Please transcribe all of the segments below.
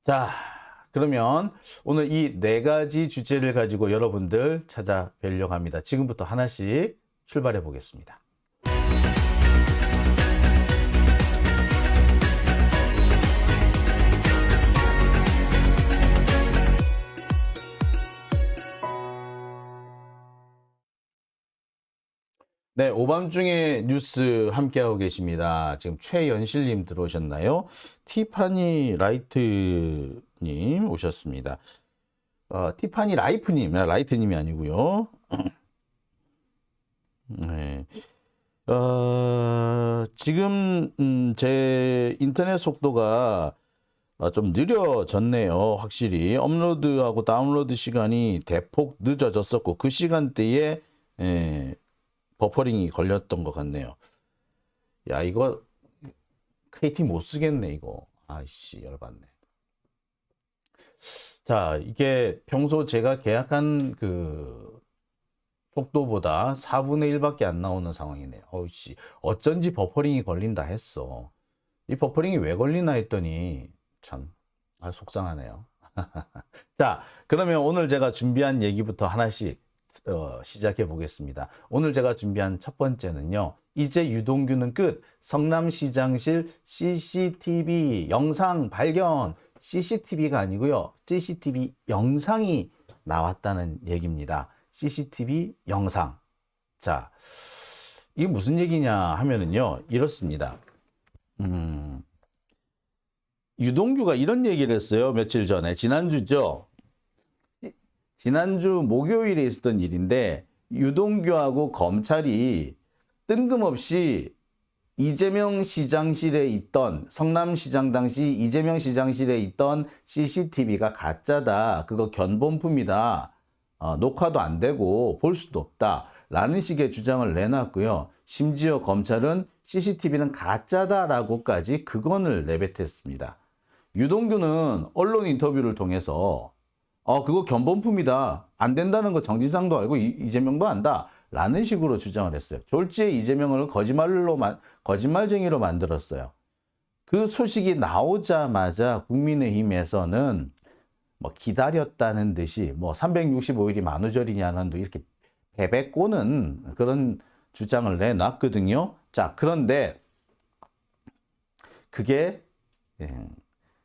자, 그러면 오늘 이 네 가지 주제를 가지고 여러분들 찾아뵈려고 합니다. 지금부터 하나씩 출발해 보겠습니다. 네, 오밤중에 뉴스 함께하고 계십니다. 지금 최연실님 들어오셨나요? 티파니 라이트님 오셨습니다. 티파니 라이프님, 라이트님이 아니고요. 네. 지금 제 인터넷 속도가 좀 느려졌네요. 확실히 업로드하고 다운로드 시간이 대폭 늦어졌었고 그 시간대에 버퍼링이 걸렸던 것 같네요. 야, 이거 KT 못 쓰겠네, 이거. 아이씨, 열받네. 자, 이게 평소 제가 계약한 그 속도보다 4분의 1밖에 안 나오는 상황이네요. 어이씨, 어쩐지 버퍼링이 걸린다 했어. 이 버퍼링이 왜 걸리나 했더니 참, 속상하네요. 자, 그러면 오늘 제가 준비한 얘기부터 하나씩 시작해 보겠습니다. 오늘 제가 준비한 첫 번째는요. 이제 유동규는 끝. 성남시장실 CCTV 영상 발견. CCTV가 아니고요. CCTV 영상이 나왔다는 얘기입니다. CCTV 영상. 자, 이게 무슨 얘기냐 하면은요. 이렇습니다. 유동규가 이런 얘기를 했어요. 며칠 전에. 지난주죠. 지난주 목요일에 있었던 일인데 유동규하고 검찰이 뜬금없이 이재명 시장실에 있던 성남시장 당시 이재명 시장실에 있던 CCTV가 가짜다. 그거 견본품이다. 녹화도 안 되고 볼 수도 없다. 라는 식의 주장을 내놨고요. 심지어 검찰은 CCTV는 가짜다라고까지 극언을 내뱉었습니다. 유동규는 언론 인터뷰를 통해서 그거 견본품이다. 안 된다는 거 정진상도 알고 이재명도 안다. 라는 식으로 주장을 했어요. 졸지에 이재명을 거짓말쟁이로 만들었어요. 그 소식이 나오자마자 국민의힘에서는 뭐 기다렸다는 듯이 뭐 365일이 만우절이냐는 도 이렇게 베베 꼬는 그런 주장을 내놨거든요. 자, 그런데 그게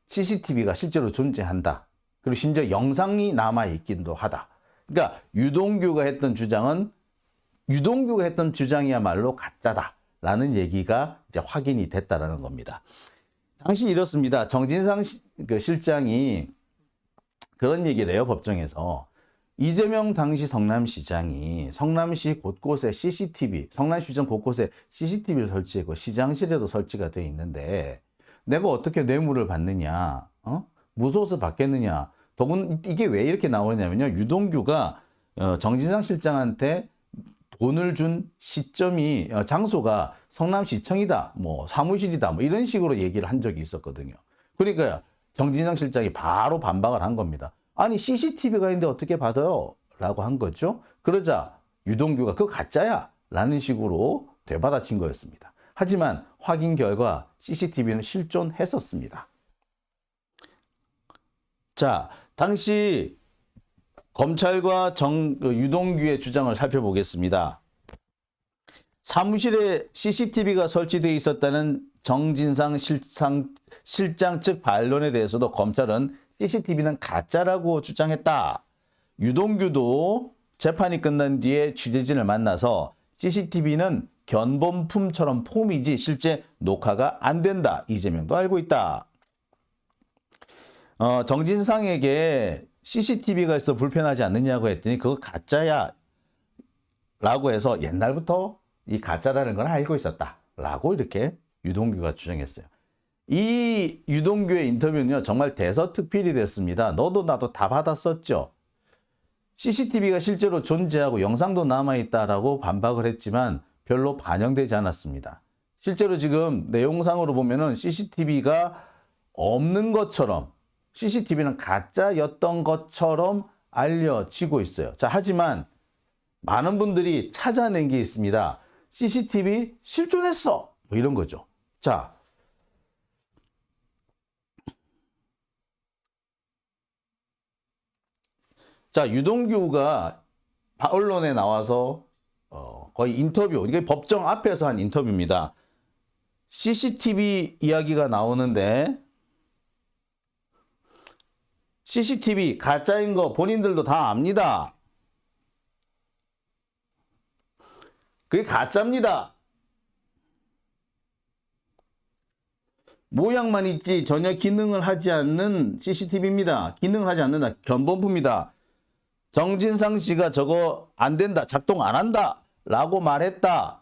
CCTV가 실제로 존재한다. 그리고 심지어 영상이 남아있기도 하다. 그러니까 유동규가 했던 주장이야말로 가짜다라는 얘기가 이제 확인이 됐다라는 겁니다. 당시 이렇습니다. 정진상 실장이 그런 얘기를 해요. 법정에서. 이재명 당시 성남시장이 성남시 곳곳에 성남시청 곳곳에 CCTV를 설치했고 시장실에도 설치가 되어 있는데 내가 어떻게 뇌물을 받느냐, 무서워서 받겠느냐. 더군 이게 왜 이렇게 나오냐면요. 유동규가 정진상 실장한테 돈을 준 시점이 장소가 성남시청이다, 뭐 사무실이다, 뭐 이런 식으로 얘기를 한 적이 있었거든요. 그러니까 정진상 실장이 바로 반박을 한 겁니다. 아니 CCTV가 있는데 어떻게 받아요? 라고 한 거죠. 그러자 유동규가 그거 가짜야 라는 식으로 되받아친 거였습니다. 하지만 확인 결과 CCTV는 실존했었습니다. 자, 당시 검찰과 유동규의 주장을 살펴보겠습니다. 사무실에 CCTV가 설치되어 있었다는 정진상 실장 측 반론에 대해서도 검찰은 CCTV는 가짜라고 주장했다. 유동규도 재판이 끝난 뒤에 취재진을 만나서 CCTV는 견본품처럼 폼이지 실제 녹화가 안 된다. 이재명도 알고 있다. 정진상에게 CCTV가 있어 불편하지 않느냐고 했더니 그거 가짜야 라고 해서 옛날부터 이 가짜라는 걸 알고 있었다 라고 이렇게 유동규가 주장했어요. 이 유동규의 인터뷰는요 정말 대서특필이 됐습니다. 너도 나도 다 받았었죠. CCTV가 실제로 존재하고 영상도 남아있다라고 반박을 했지만 별로 반영되지 않았습니다. 실제로 지금 내용상으로 보면은 CCTV가 없는 것처럼 CCTV는 가짜였던 것처럼 알려지고 있어요. 자, 하지만 많은 분들이 찾아낸 게 있습니다. CCTV 실존했어. 뭐 이런 거죠. 자, 자, 유동규가 언론에 나와서 거의 인터뷰, 이게 법정 앞에서 한 인터뷰입니다. CCTV 이야기가 나오는데 CCTV 가짜인 거 본인들도 다 압니다. 그게 가짜입니다. 모양만 있지 전혀 기능을 하지 않는 CCTV입니다. 기능을 하지 않는다. 견본품이다. 정진상 씨가 저거 안 된다. 작동 안 한다. 라고 말했다.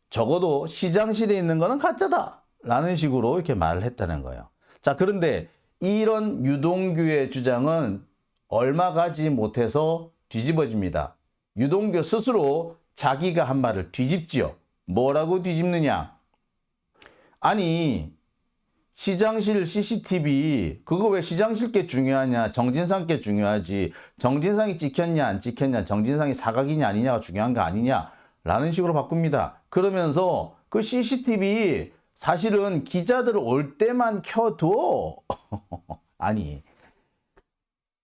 적어도 시장실에 있는 거는 가짜다. 라는 식으로 이렇게 말을 했다는 거예요. 자, 그런데 이런 유동규의 주장은 얼마 가지 못해서 뒤집어집니다. 유동규 스스로 자기가 한 말을 뒤집지요. 뭐라고 뒤집느냐? 아니, 시장실 CCTV 그거 왜 시장실 게 중요하냐? 정진상 게 중요하지. 정진상이 찍혔냐 안 찍혔냐? 정진상이 사각이냐 아니냐가 중요한 거 아니냐? 라는 식으로 바꿉니다. 그러면서 그 CCTV 사실은 기자들 올 때만 켜도 아니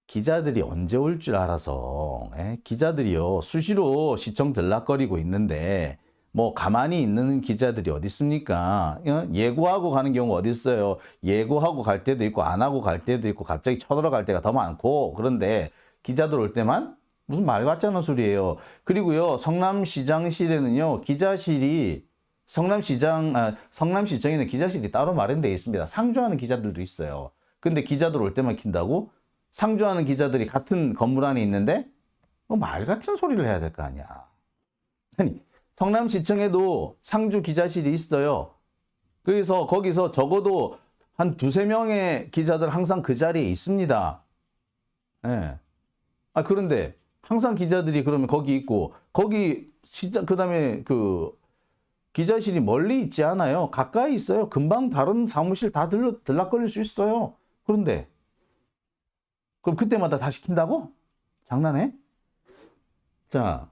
기자들이 언제 올 줄 알아서 기자들이요 수시로 시청 들락거리고 있는데 뭐 가만히 있는 기자들이 어디 있습니까? 예고하고 가는 경우가 어디 있어요? 예고하고 갈 때도 있고 안 하고 갈 때도 있고 갑자기 쳐들어갈 때가 더 많고 그런데 기자들 올 때만 무슨 말 같지 않은 소리예요. 그리고요 성남시장실에는요 기자실이 성남시청에는 기자실이 따로 마련되어 있습니다. 상주하는 기자들도 있어요. 근데 기자들 올 때만 킨다고? 상주하는 기자들이 같은 건물 안에 있는데 뭐 말 같은 소리를 해야 될 거 아니야. 아니 성남시청에도 상주 기자실이 있어요. 그래서 거기서 적어도 한 두세 명의 기자들 항상 그 자리에 있습니다. 예. 아, 그런데 항상 기자들이 그러면 거기 있고, 그 다음에 기자실이 멀리 있지 않아요. 가까이 있어요. 금방 다른 사무실 다 들락거릴 수 있어요. 그런데, 그럼 그때마다 다 시킨다고? 장난해? 자.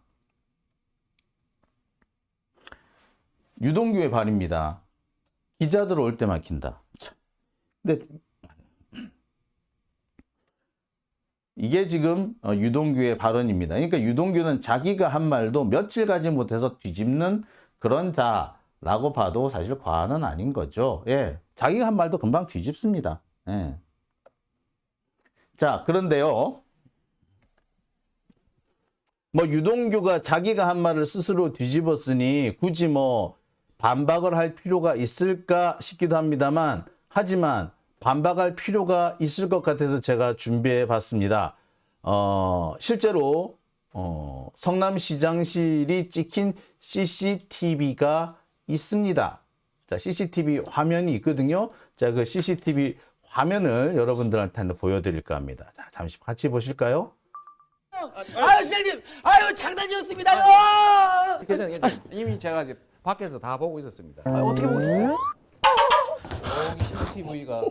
유동규의 발입니다. 기자들 올 때만 킨다. 근데 이게 지금 유동규의 발언입니다. 그러니까 유동규는 자기가 한 말도 며칠 가지 못해서 뒤집는 그런 자라고 봐도 사실 과언은 아닌 거죠. 예, 자기가 한 말도 금방 뒤집습니다. 예. 자, 그런데요. 뭐 유동규가 자기가 한 말을 스스로 뒤집었으니 굳이 뭐 반박을 할 필요가 있을까 싶기도 합니다만 하지만 반박할 필요가 있을 것 같아서 제가 준비해 봤습니다. 실제로 성남시장실이 찍힌 CCTV가 있습니다. 자, CCTV 화면이 있거든요. 자, 그 CCTV 화면을 여러분들한테 한번 보여드릴까 합니다. 자, 잠시 같이 보실까요? 아유 시장님, 아유 장난이었습니다요. 괜찮아요. 이미 제가 이제 밖에서 다 보고 있었습니다. 어떻게 보고 있었어요? CCTV가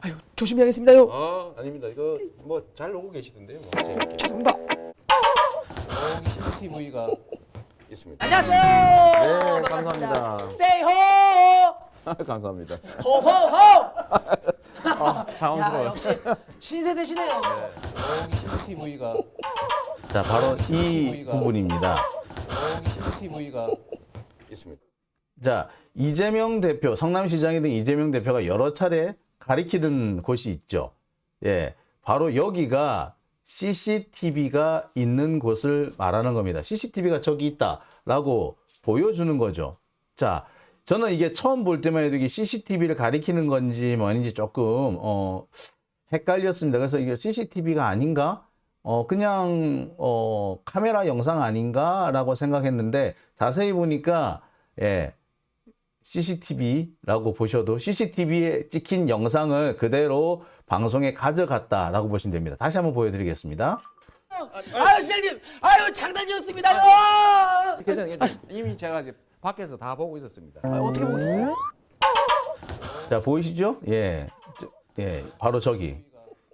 아유 조심히 하겠습니다요. 아닙니다. 이거 뭐 잘 오고 계시던데요. 뭐. 죄송합니다. CCTV가 있습니다. 안녕하세요. 네, 반갑습니다. 감사합니다. Say ho, 감사합니다. ho ho ho. 야, 당황스러워요. 역시 신세대시네요. CCTV가 자, 바로 이 부분입니다. CCTV가 있습니다. 자, 이재명 대표, 성남시장이든 이재명 대표가 여러 차례 가리키는 곳이 있죠. 예, 바로 여기가 CCTV가 있는 곳을 말하는 겁니다. CCTV가 저기 있다라고 보여주는 거죠. 자, 저는 이게 처음 볼 때만 해도 이게 CCTV를 가리키는 건지 뭐인지 조금 헷갈렸습니다. 그래서 이게 CCTV가 아닌가? 그냥 카메라 영상 아닌가라고 생각했는데 자세히 보니까 예, CCTV라고 보셔도 CCTV에 찍힌 영상을 그대로 방송에 가져갔다라고 보시면 됩니다. 다시 한번 보여드리겠습니다. 아유 시장님, 아유 장난이었습니다요. 괜찮아요. 이미 제가 이제 밖에서 다 보고 있었습니다. 어떻게 보고 있었어요? 자, 보이시죠? 예, 예, 바로 저기.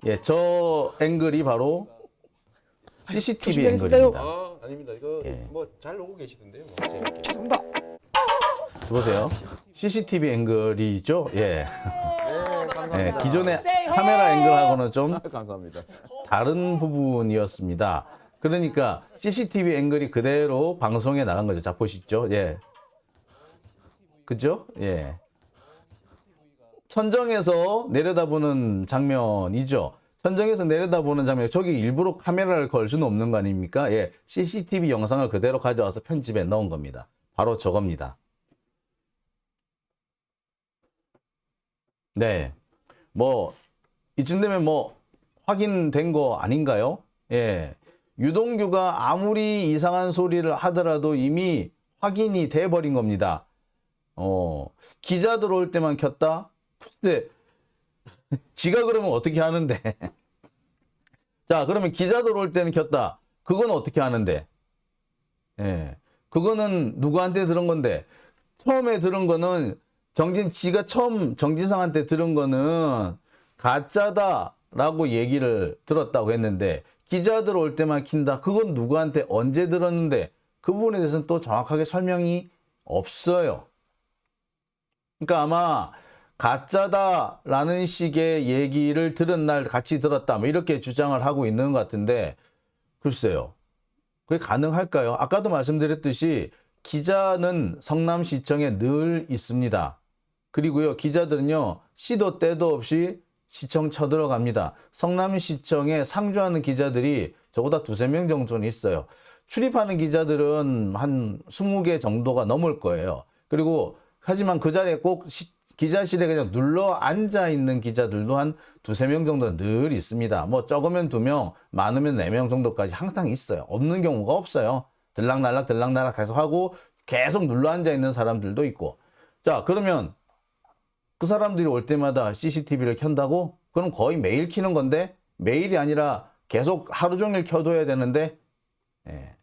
예, 저 앵글이 바로 CCTV 조심히 하겠습니다요. 앵글입니다. 아닙니다. 이거 예. 뭐 잘 오고 계시던데요. 뭐. 죄송합니다. 보세요. CCTV 앵글이죠? 예. 네, 감사합니다. 기존의 카메라 앵글하고는 좀 감사합니다. 다른 부분이었습니다. 그러니까 CCTV 앵글이 그대로 방송에 나간 거죠. 자, 보시죠. 예. 그죠? 예. 천정에서 내려다보는 장면이죠. 천정에서 내려다보는 장면. 저기 일부러 카메라를 걸 수는 없는 거 아닙니까? 예. CCTV 영상을 그대로 가져와서 편집에 넣은 겁니다. 바로 저겁니다. 네. 뭐, 이쯤 되면 뭐, 확인된 거 아닌가요? 예. 유동규가 아무리 이상한 소리를 하더라도 이미 확인이 돼 버린 겁니다. 기자 들어올 때만 켰다? 글쎄, 지가 그러면 어떻게 하는데? 자, 그러면 기자 들어올 때는 켰다. 그건 어떻게 하는데? 예. 그거는 누구한테 들은 건데? 처음에 들은 거는 지가 처음 정진상한테 들은 거는 가짜다라고 얘기를 들었다고 했는데 기자들 올 때만 킨다. 그건 누구한테 언제 들었는데 그 부분에 대해서는 또 정확하게 설명이 없어요. 그러니까 아마 가짜다라는 식의 얘기를 들은 날 같이 들었다. 뭐 이렇게 주장을 하고 있는 것 같은데 글쎄요. 그게 가능할까요? 아까도 말씀드렸듯이 기자는 성남시청에 늘 있습니다. 그리고요, 기자들은요, 시도 때도 없이 시청 쳐들어갑니다. 성남시청에 상주하는 기자들이 저보다 2~3명 정도는 있어요. 출입하는 기자들은 한 20개 정도가 넘을 거예요. 그리고 하지만 그 자리에 꼭 기자실에 그냥 눌러 앉아 있는 기자들도 한 2~3명 정도 늘 있습니다. 뭐 적으면 2명, 많으면 4명 정도까지 항상 있어요. 없는 경우가 없어요. 들락날락 해서 하고 계속 눌러 앉아 있는 사람들도 있고. 자, 그러면 그 사람들이 올 때마다 CCTV를 켠다고? 그럼 거의 매일 켜는 건데 매일이 아니라 계속 하루 종일 켜둬야 되는데 예.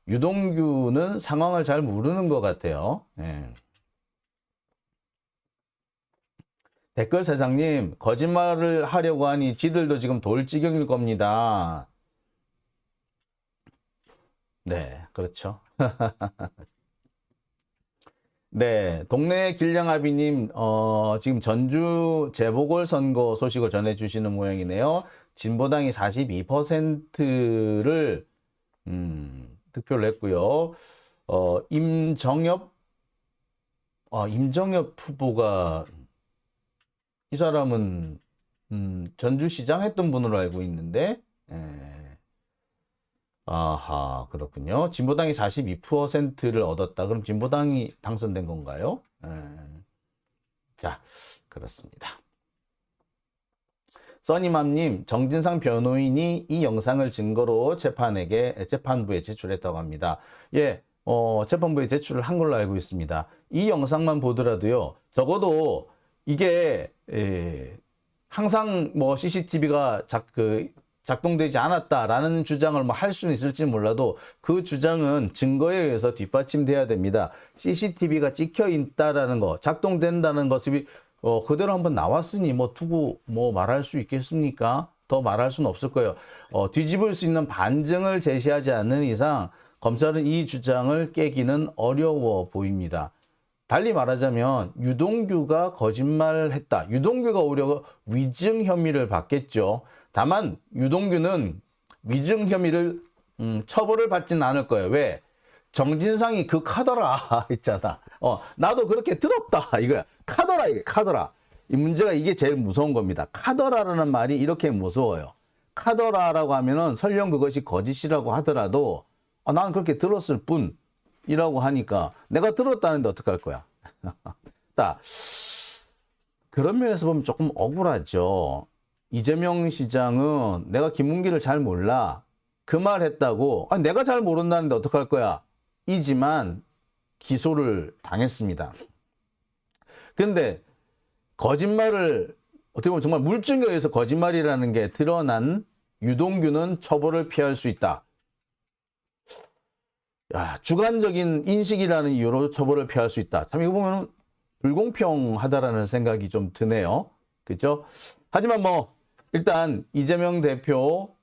유동규는 상황을 잘 모르는 것 같아요. 예. 댓글 사장님, 거짓말을 하려고 하니 지들도 지금 돌지경일 겁니다. 네, 그렇죠. 네, 동네 길냥아비님, 지금 전주 재보궐선거 소식을 전해주시는 모양이네요. 진보당이 42%를 득표를 했고요. 임정엽 후보가 이 사람은 전주시장 했던 분으로 알고 있는데, 아하, 그렇군요. 진보당이 42%를 얻었다. 그럼 진보당이 당선된 건가요? 자, 그렇습니다. 써니맘님, 정진상 변호인이 이 영상을 증거로 재판부에 제출했다고 합니다. 예, 재판부에 제출을 한 걸로 알고 있습니다. 이 영상만 보더라도요, 적어도 이게, 항상 뭐 CCTV가 작동되지 않았다라는 주장을 뭐 할 수는 있을지 몰라도 그 주장은 증거에 의해서 뒷받침돼야 됩니다. CCTV가 찍혀 있다라는 거, 작동된다는 것이 그대로 한번 나왔으니 뭐 두고 뭐 말할 수 있겠습니까? 더 말할 수는 없을 거예요. 뒤집을 수 있는 반증을 제시하지 않는 이상 검찰은 이 주장을 깨기는 어려워 보입니다. 달리 말하자면 유동규가 거짓말했다. 유동규가 오히려 위증 혐의를 받겠죠. 다만 유동규는 위증 혐의를 처벌을 받지는 않을 거예요. 왜? 정진상이 그 카더라 있잖아. 나도 그렇게 들었다 이거야. 카더라 이게 카더라. 이 문제가 이게 제일 무서운 겁니다. 카더라라는 말이 이렇게 무서워요. 카더라라고 하면은 설령 그것이 거짓이라고 하더라도 나는 그렇게 들었을 뿐이라고 하니까 내가 들었다는데 어떡할 거야. 자, 그런 면에서 보면 조금 억울하죠. 이재명 시장은 내가 김문기를 잘 몰라. 그 말 했다고 내가 잘 모른다는데 어떡할 거야. 이지만 기소를 당했습니다. 근데 거짓말을 어떻게 보면 정말 물증에 의해서 거짓말이라는 게 드러난 유동규는 처벌을 피할 수 있다. 야, 주관적인 인식이라는 이유로 처벌을 피할 수 있다. 참 이거 보면 불공평하다라는 생각이 좀 드네요. 그렇죠? 하지만 뭐 일단 이재명 대표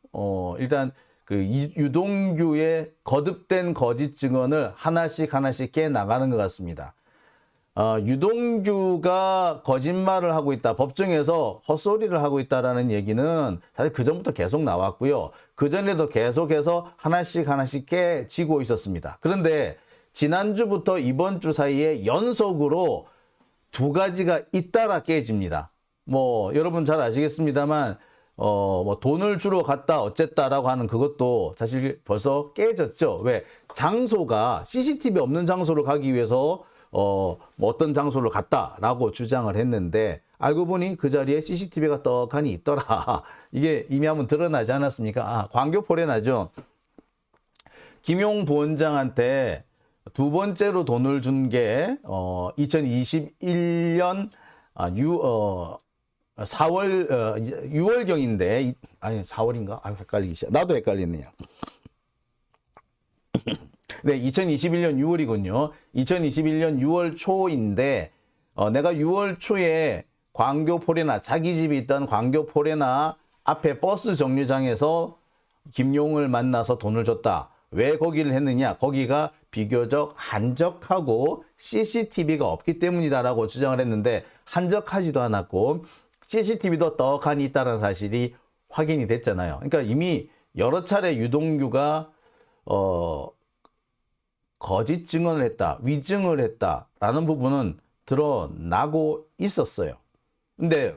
일단 그 유동규의 거듭된 거짓 증언을 하나씩 깨 나가는 것 같습니다. 유동규가 거짓말을 하고 있다. 법정에서 헛소리를 하고 있다라는 얘기는 사실 그 전부터 계속 나왔고요. 그 전에도 계속해서 하나씩 깨지고 있었습니다. 그런데 지난주부터 이번 주 사이에 연속으로 두 가지가 잇따라 깨집니다. 뭐 여러분 잘 아시겠습니다만 뭐 돈을 주러 갔다 어쨌다라고 하는 그것도 사실 벌써 깨졌죠. 왜? 장소가 CCTV 없는 장소를 가기 위해서 뭐 어떤 장소를 갔다라고 주장을 했는데 알고 보니 그 자리에 CCTV가 떡하니 있더라. 이게 이미 한번 드러나지 않았습니까? 광교포례 나죠. 김용 부원장한테 두 번째로 돈을 준 게 2021년 6월경인데 아니 4월인가? 헷갈리기 시작. 나도 헷갈리네요. 네, 2021년 6월이군요. 2021년 6월 초인데 내가 6월 초에 광교포례나 자기 집이 있던 광교포례나 앞에 버스 정류장에서 김용을 만나서 돈을 줬다. 왜 거기를 했느냐? 거기가 비교적 한적하고 CCTV가 없기 때문이다라고 주장을 했는데 한적하지도 않았고 CCTV도 떡하니 있다는 사실이 확인이 됐잖아요. 그러니까 이미 여러 차례 유동규가 거짓 증언을 했다, 위증을 했다라는 부분은 드러나고 있었어요. 근데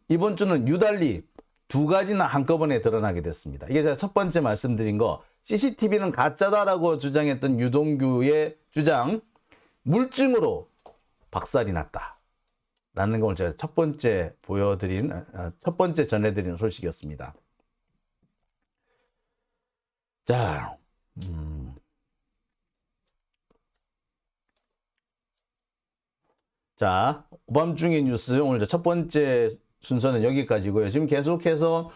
이번 주는 유달리 두 가지나 한꺼번에 드러나게 됐습니다. 이게 제가 첫 번째 말씀드린 거, CCTV는 가짜다라고 주장했던 유동규의 주장, 물증으로 박살이 났다라는 걸 제가 첫 번째 전해드린 소식이었습니다. 자, 자, 오밤중의 뉴스 오늘 첫 번째 순서는 여기까지고요. 지금 계속해서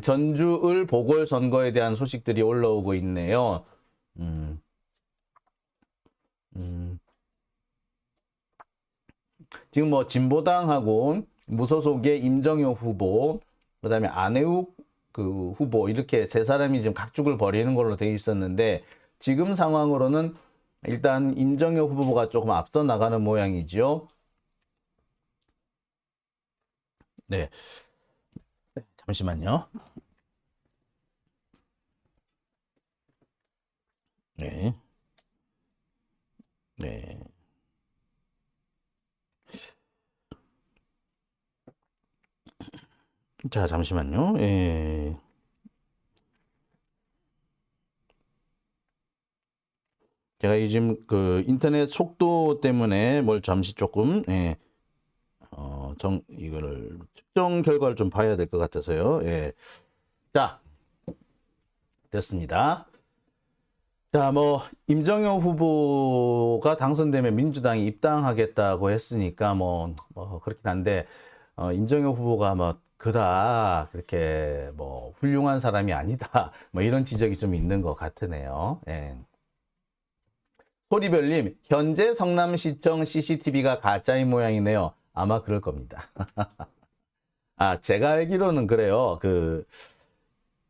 전주을 보궐선거에 대한 소식들이 올라오고 있네요. 지금 뭐 진보당하고 무소속의 임정효 후보, 그다음에 안혜욱 그 후보 이렇게 세 사람이 지금 각축을 벌이는 걸로 되어 있었는데 지금 상황으로는 일단 임정효 후보가 조금 앞서 나가는 모양이죠. 네. 잠시만요. 네. 네. 자, 잠시만요. 예. 제가 요즘 그 인터넷 속도 때문에 뭘 잠시 조금 이거를 측정 결과를 좀 봐야 될 것 같아서요. 예. 자, 됐습니다. 자, 뭐 임정효 후보가 당선되면 민주당이 입당하겠다고 했으니까 뭐 그렇긴 한데 임정효 후보가 뭐 그다 그렇게 뭐 훌륭한 사람이 아니다. 뭐 이런 지적이 좀 있는 것 같으네요. 예. 소리별님, 현재 성남시청 CCTV가 가짜인 모양이네요. 아마 그럴 겁니다. 제가 알기로는 그래요.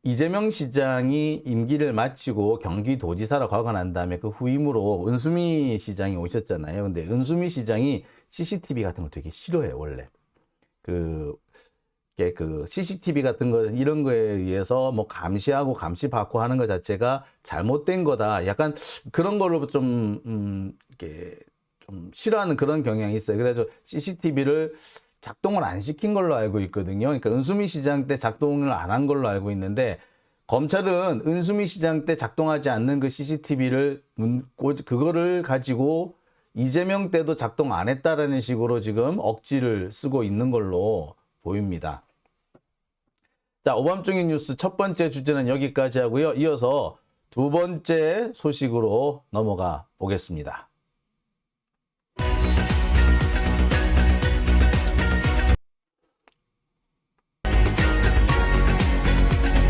이재명 시장이 임기를 마치고 경기도지사로 가고 난 다음에 그 후임으로 은수미 시장이 오셨잖아요. 근데 은수미 시장이 CCTV 같은 거 되게 싫어해요, 원래. 그 CCTV 같은 거 이런 거에 의해서 뭐 감시하고 감시받고 하는 것 자체가 잘못된 거다. 약간 그런 걸로 이렇게 좀 싫어하는 그런 경향이 있어요. 그래서 CCTV를 작동을 안 시킨 걸로 알고 있거든요. 그러니까 은수미 시장 때 작동을 안 한 걸로 알고 있는데 검찰은 은수미 시장 때 작동하지 않는 그 CCTV를 그거를 가지고 이재명 때도 작동 안 했다라는 식으로 지금 억지를 쓰고 있는 걸로 보입니다. 자, 오밤중의 뉴스 첫 번째 주제는 여기까지 하고요. 이어서 두 번째 소식으로 넘어가 보겠습니다.